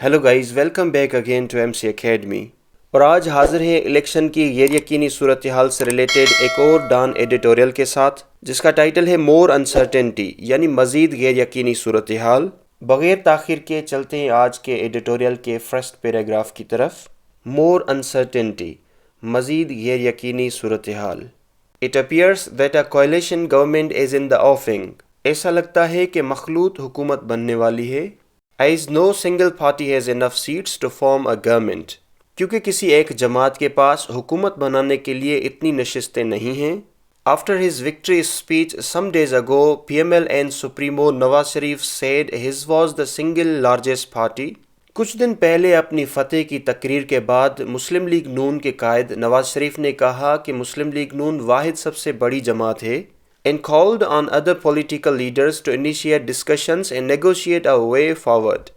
Hello guys, welcome back again to M C academy. اور آج حاضر ہیں الیکشن کی غیر یقینی صورتحال سے ریلیٹڈ ایک اور ڈان ایڈیٹوریل کے ساتھ، جس کا ٹائٹل ہے مور انسرٹنٹی، یعنی مزید غیر یقینی صورتحال۔ بغیر تاخیر کے چلتے ہیں آج کے ایڈیٹوریل کے فرسٹ پیراگراف کی طرف۔ مور انسرٹنٹی، مزید غیر یقینی صورتحال۔ It appears that a coalition government is in the offing۔ ایسا لگتا ہے کہ مخلوط حکومت بننے والی ہے۔ As no single party has enough seats to form a government۔ کیونکہ کسی ایک جماعت کے پاس حکومت بنانے کے لیے اتنی نشستیں نہیں ہیں۔ After his victory speech some days ago, PMLN Supremo Nawaz Sharif said his was the single largest party۔ کچھ دن پہلے اپنی فتح کی تقریر کے بعد مسلم لیگ نون کے قائد نواز شریف نے کہا کہ مسلم لیگ نون واحد سب سے بڑی جماعت ہے، and called on other political leaders to initiate discussions and negotiate a way forward۔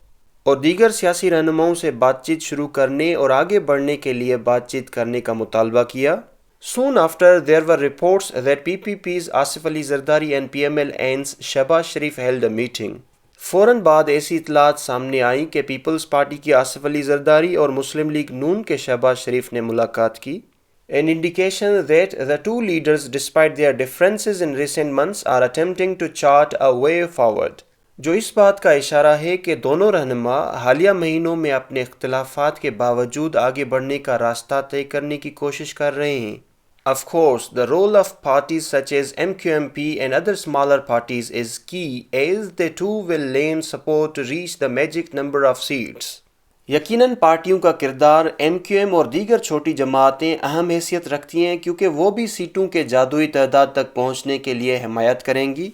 اور دیگر سیاسی رہنماؤں سے بات چیت شروع کرنے اور آگے بڑھنے کے لیے بات چیت کرنے کا مطالبہ کیا۔ Soon after there were reports that PPP's Asif Ali Zardari and PMLN's Shahbaz Sharif held a meeting۔ فوراً بعد ایسی اطلاعات سامنے آئیں کہ پیپلز پارٹی کی آصف علی زرداری اور مسلم لیگ نون کے شہباز شریف نے ملاقات کی۔ An indication that the two leaders, despite their differences in recent months, are attempting to chart a way forward۔ جو اس بات کا اشارہ ہے کہ دونوں رہنما حالیہ مہینوں میں اپنے اختلافات کے باوجود آگے بڑھنے کا راستہ طے کرنے کی کوشش کر رہے ہیں۔ Of course, the role of parties such as MQMP and other smaller parties is key, as they too will lend support to reach the magic number of seats۔ یقیناً پارٹیوں کا کردار ایم کیو ایم اور دیگر چھوٹی جماعتیں اہم حیثیت رکھتی ہیں، کیونکہ وہ بھی سیٹوں کے جادوئی تعداد تک پہنچنے کے لیے حمایت کریں گی۔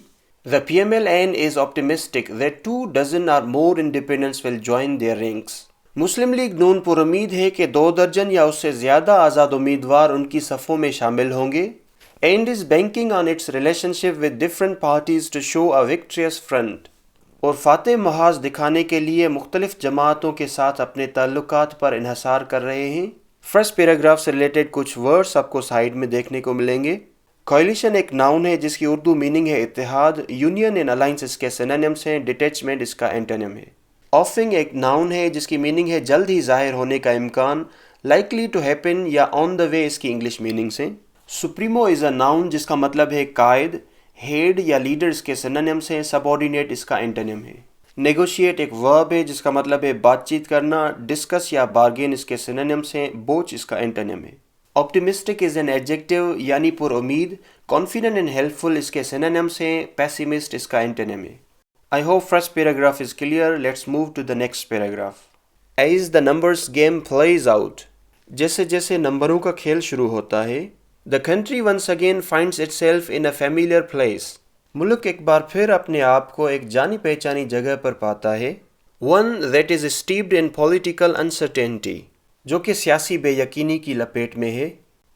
The PMLN is optimistic that 24 or more independents will join their ranks۔ Muslim League Noon پر امید ہے کہ 2 درجن یا اس سے زیادہ آزاد امیدوار ان کی صفوں میں شامل ہوں گے، and is banking on its relationship with different parties to show a victorious front۔ اور فاتح محاذ دکھانے کے لیے مختلف جماعتوں کے ساتھ اپنے تعلقات پر انحصار کر رہے ہیں۔ فرسٹ پیراگراف سے ریلیٹڈ کچھ ورڈز آپ کو سائیڈ میں دیکھنے کو ملیں گے۔ کوئلیشن ایک ناؤن ہے جس کی اردو میننگ ہے اتحاد، یونین اینڈ الائنس اس کے سینونیمس ہیں، ڈیٹیچمنٹ اس کا اینٹونیم ہے۔ آفنگ ایک ناؤن ہے جس کی میننگ ہے جلد ہی ظاہر ہونے کا امکان، لائکلی ٹو ہیپن یا آن دا وے اس کی انگلش میننگس ہیں۔ سپریمو از اے ناؤن جس کا مطلب ہے قائد، ہیڈ یا لیڈر اس کے سینونیمس ہیں، سب آرڈینیٹ اس کا اینٹونیم ہے۔ نیگوشیٹ ایک ورب ہے جس کا مطلب ہے بات چیت کرنا، ڈسکس یا بارگین اس کے سینونیمس ہیں، بوچ اس کا اینٹونیم ہے۔ آپٹیمسٹک از این ایڈجیکٹو یعنی پر امید، کانفیڈنٹ اینڈ ہیلپ فل اس کے سینونیمس ہیں، پیسیمسٹ اس کا اینٹونیم ہے۔ I hope first paragraph is clear. Let's move to the next paragraph۔ As the numbers game plays out، جیسے جیسے نمبروں کا کھیل شروع ہوتا ہے، the country once again finds itself in a familiar place۔ ملک ایک بار پھر اپنے آپ کو ایک جانی پہچانی جگہ پر پاتا ہے۔ one that is steeped in political uncertainty، جو کہ سیاسی بے یقینی کی لپیٹ میں ہے۔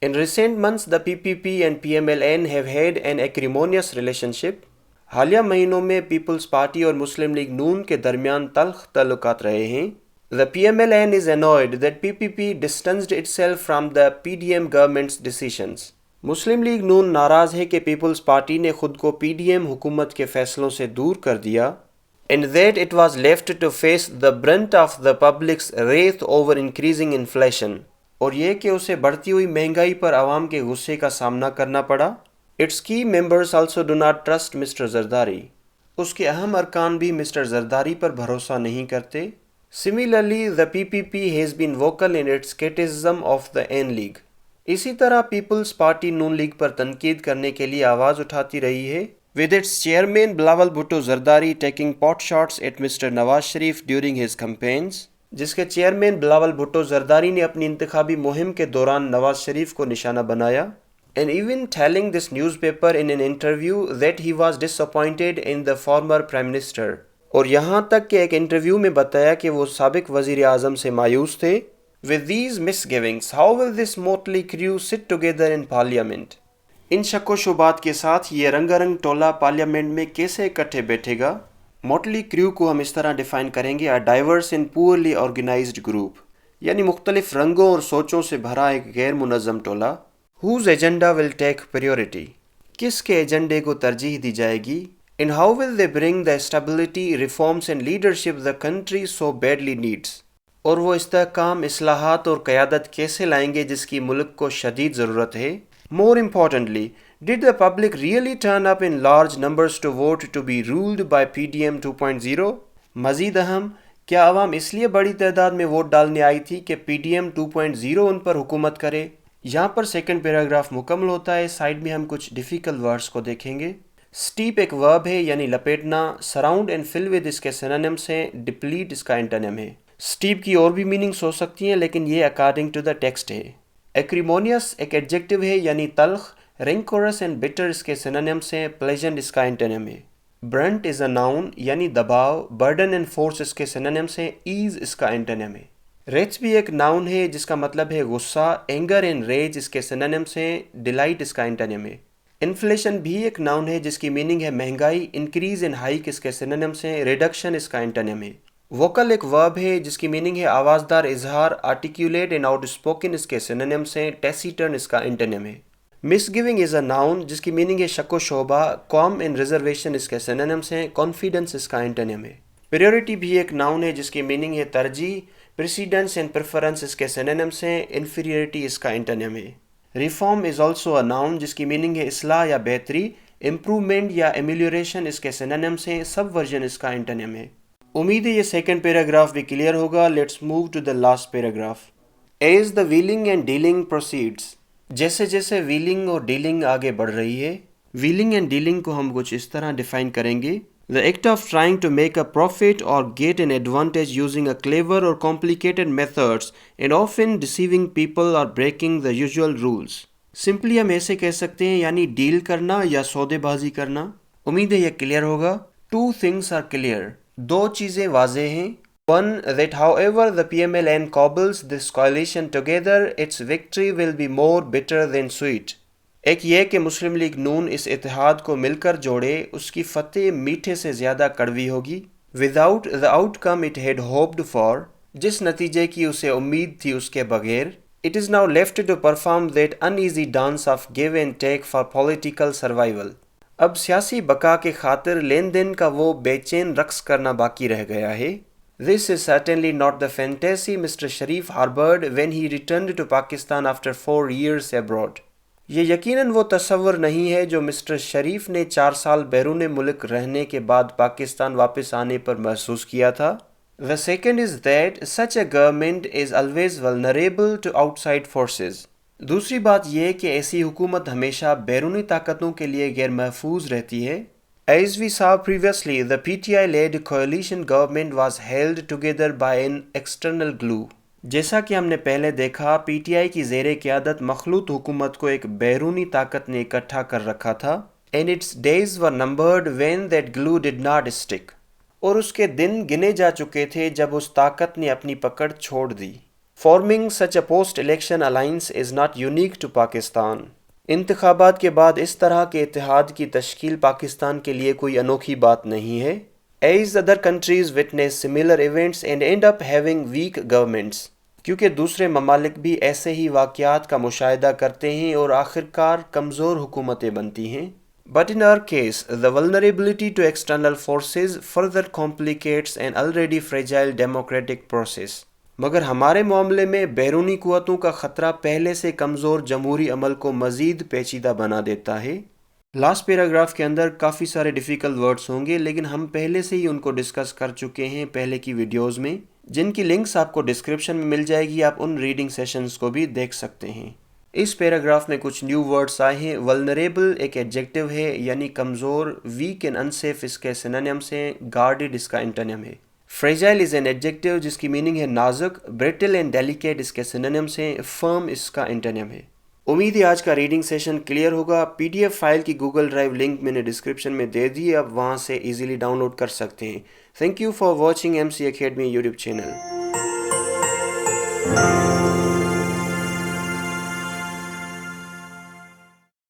In recent months the PPP and PMLN have had an acrimonious relationship۔ حالیہ مہینوں میں پیپلز پارٹی اور مسلم لیگ نون کے درمیان تلخ تعلقات رہے ہیں۔ The PMLN is annoyed that PPP distanced itself from the PDM government's decisions۔ Muslim League Noon ناراض ہے کہ پیپلز پارٹی نے خود کو پی ڈی ایم حکومت کے فیصلوں سے دور کر دیا۔ And that it was left to face the brunt of the public's wrath over increasing inflation۔ اور یہ کہ اسے بڑھتی ہوئی مہنگائی پر عوام کے غصے کا سامنا کرنا پڑا۔ Its key members also do not trust Mr. Zardari. اس کے اہم ارکان بھی مسٹر زرداری پر بھروسہ نہیں کرتے۔ Similarly, the PPP has been vocal in its criticism of the N League۔ اسی طرح پیپلز پارٹی نون لیگ پر تنقید کرنے کے لیے آواز اٹھاتی رہی ہے۔ With its chairman Bilawal Bhutto Zardari taking pot shots at Mr. Nawaz Sharif during his campaigns، جس کے چیئرمین بلاول بھٹو زرداری نے اپنی انتخابی مہم کے دوران نواز شریف کو نشانہ بنایا۔ And even telling this newspaper in an interview that he was disappointed in the former prime minister۔ اور یہاں تک کہ ایک انٹرویو میں بتایا کہ وہ سابق وزیر اعظم سے مایوس تھے۔ With these misgivings, how will this motley crew sit together in parliament؟ ان شک و شبات کے ساتھ یہ رنگا رنگ ٹولہ پارلیمنٹ میں کیسے اکٹھے بیٹھے گا؟ موٹلی کریو کو ہم اس طرح ڈیفائن کریں گے: a diverse and poorly organized group، یعنی مختلف رنگوں اور سوچوں سے بھرا ایک غیر منظم ٹولہ۔ whose agenda will take priority، کس کے ایجنڈے کو ترجیح دی جائے گی؟ and how will they bring the stability, reforms and leadership the country so badly needs، اور وہ استحکام، اصلاحات اور قیادت کیسے لائیں گے جس کی ملک کو شدید ضرورت ہے. More importantly, did the public really turn up in large numbers to vote to be ruled by PDM 2.0? مزید اہم، کیا عوام اس لیے بڑی تعداد میں ووٹ ڈالنے آئی تھی کہ پی ڈی ایم 2.0 ان پر حکومت کرے؟ یہاں پر سیکنڈ پیراگراف مکمل ہوتا ہے. سائڈ میں ہم کچھ ڈیفیکلٹ ورڈز کو دیکھیں گے. سٹیپ ایک ورب ہے یعنی لپیٹنا. سراؤنڈ اینڈ فل ود اس کے سینونیمس ہیں. ڈپلیٹ اس کا اینٹونیم ہے. سٹیپ کی اور بھی میننگز ہو سکتی ہیں لیکن یہ اکارڈنگ ٹو دا ٹیکسٹ ہے. ایکریمونیس ایک ایڈجیکٹو ہے یعنی تلخ. رینکورس اینڈ بٹر اس کے سینونیمس ہیں. پلیجنٹ اس کا اینٹونیم ہے. برنٹ از اے ناؤن یعنی دباؤ. برڈن اینڈ فورس اس کے سینونیمس ہیں. ایز اس کا اینٹونیم ہے. ریچ بھی ایک ناؤن ہے جس کا مطلب ہے غصہ. اینگر اینڈ ریج اس کے سینونیمس ہیں. ڈیلائٹ اس کا اینٹونیم ہے. انفلیشن بھی ایک ناؤن ہے جس کی میننگ ہے مہنگائی. انکریز اینڈ ہائک اس کے سینونیمس ہیں. ریڈکشن اس کا اینٹونیم ہے. ووکل ایک ورب ہے جس کی میننگ ہے آوازدار اظہار. آرٹیکولیٹ اینڈ آؤٹ اسپوکن اس کے سینونیمس ہیں. ٹیسیٹرن اس کا اینٹونیم ہے. مس گیونگ از اے ناؤن جس کی میننگ ہے شک و شعبہ. کام اینڈ ریزرویشن اس کے سینونیمس ہیں. کانفیڈنس اس کا اینٹونیم ہے. پریورٹی بھی ایک ناؤن ہے جس کی میننگ ہے ترجیح. پریسیڈنس اینڈ پریفرنس اس کے سینونیمس ہیں. انفیریٹی اس کا اینٹونیم ہے. Reform is also a noun جس کی میننگ ہے اصلاح یا بہتری. امپروومنٹ یا ایمیلیوریشن اس کے سینونیمس ہیں. سب ورژن اس کا اینٹونیم ہے. امید ہے یہ سیکنڈ پیراگراف بھی کلیئر ہوگا. Let's move to the last paragraph. As the wheeling and dealing proceeds. جیسے جیسے ویلنگ اور ڈیلنگ آگے بڑھ رہی ہے. ویلنگ اینڈ ڈیلنگ کو ہم کچھ اس طرح ڈیفائن کریں گے. The act of trying to make a profit or get an advantage using a clever or complicated methods and often deceiving people or breaking the usual rules. Simply ہم ایسے کہہ سکتے ہیں یعنی ڈیل کرنا یا سودے بازی کرنا. امید ہے یہ کلیئر ہوگا. Two things are clear. دو چیزیں واضح ہیں. One, that however the PMLN cobbles this coalition together, its victory will be more bitter than sweet. ایک یہ کہ مسلم لیگ نون اس اتحاد کو مل کر جوڑے اس کی فتح میٹھے سے زیادہ کڑوی ہوگی. Without the outcome it had hoped for. جس نتیجے کی اسے امید تھی اس کے بغیر. It is now left to perform that uneasy dance of give and take for political survival. اب سیاسی بقا کے خاطر لین دین کا وہ بے چین رقص کرنا باقی رہ گیا ہے. This is certainly not the fantasy Mr. Sharif harbored when he returned to Pakistan after 4 years abroad. یہ یقیناً وہ تصور نہیں ہے جو مسٹر شریف نے 4 سال بیرون ملک رہنے کے بعد پاکستان واپس آنے پر محسوس کیا تھا. The second is that such a government is always vulnerable to outside forces. دوسری بات یہ کہ ایسی حکومت ہمیشہ بیرونی طاقتوں کے لیے غیر محفوظ رہتی ہے. As we saw previously, the PTI-led coalition government was held together by an external glue. جیسا کہ ہم نے پہلے دیکھا پی ٹی آئی کی زیر قیادت مخلوط حکومت کو ایک بیرونی طاقت نے اکٹھا کر رکھا تھا. And its days were numbered when that glue did not stick. اور اس کے دن گنے جا چکے تھے جب اس طاقت نے اپنی پکڑ چھوڑ دی. Forming such a post-election alliance is not unique to Pakistan. انتخابات کے بعد اس طرح کے اتحاد کی تشکیل پاکستان کے لیے کوئی انوکھی بات نہیں ہے. As other countries witness similar events and end up having weak governments. کیونکہ دوسرے ممالک بھی ایسے ہی واقعات کا مشاہدہ کرتے ہیں اور آخرکار کمزور حکومتیں بنتی ہیں. But in our case, the vulnerability to external forces further complicates an already fragile democratic process. مگر ہمارے معاملے میں بیرونی قوتوں کا خطرہ پہلے سے کمزور جمہوری عمل کو مزید پیچیدہ بنا دیتا ہے. لاسٹ پیراگراف کے اندر کافی سارے ڈیفیکلٹ ورڈز ہوں گے لیکن ہم پہلے سے ہی ان کو ڈسکس کر چکے ہیں پہلے کی ویڈیوز میں جن کی لنکس آپ کو ڈسکرپشن میں مل جائے گی. آپ ان ریڈنگ سیشنز کو بھی دیکھ سکتے ہیں. اس پیراگراف میں کچھ نیو ورڈز آئے ہیں. ولنریبل ایک ایڈجیکٹو ہے یعنی کمزور. ویک اینڈ انسیف اس کے سینونیمس ہیں. گارڈڈ اس کا اینٹونیم ہے. فریجائل از این ایڈجیکٹو جس کی میننگ ہے نازک. بریٹل اینڈ ڈیلیکیٹ اس کے سینونیمس ہیں. فرم اس کا اینٹونیم ہے. امید ہے آج کا ریڈنگ سیشن کلیئر ہوگا. پی ڈی ایف فائل کی گوگل ڈرائیو لنک میں نے ڈسکرپشن میں دے دی. اب وہاں سے ایزیلی ڈاؤن لوڈ کر سکتے ہیں. Thank you for watching MC Academy YouTube channel.